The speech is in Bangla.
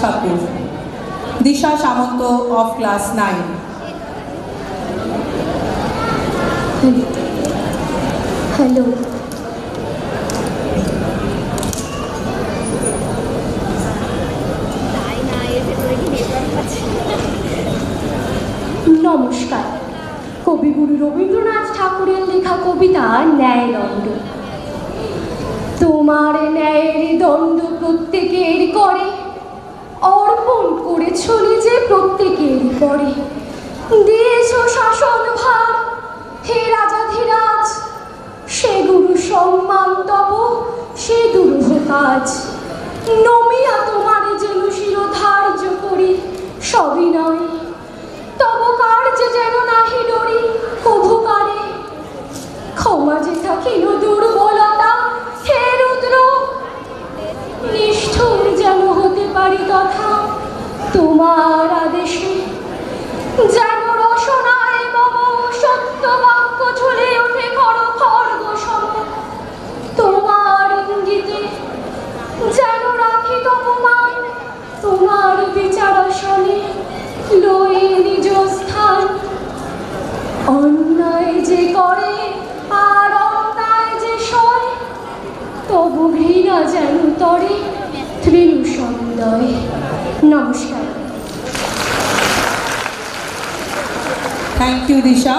Thakur. Disha Samanto of class 9. Hello. নমস্কার। কবিগুরু রবীন্দ্রনাথ ঠাকুরের লেখা কবিতা ন্যায়দণ্ড। তোমার ন্যায়ের দণ্ড প্রত্যেকের করে, অর্পণ করেছ নিজে প্রত্যেকের পরে। দিয়েছ শাসন ভার হে রাজাধিরাজ, সে গুরু সম্মান তব সে দুরূহ কাজ। নমিয়া তোমার যেন শিরোধার্য করি, সবিনয় তব কার্যে যেন নাহি ডরি কভুকারে। ক্ষমা যে থাকিল দুর্বলতা হে রুদ্র, নিষ্ঠুর যেন হতে পারি তথা তোমার আদেশে। যেন রসনায় মম সত্য বাক্য ঝুলে ওঠে খড়গ সম, তোমার ইঙ্গিতে যেন রাখি তপমান তোমার বিচারাসনে লয়ে নিজ স্থান। অন্যায় যে করে আর অন্যায় যে সয়, তবু ঘৃণা যেন তরে তৃণু সন্দয়। নমস্কার। Thank you, Disha.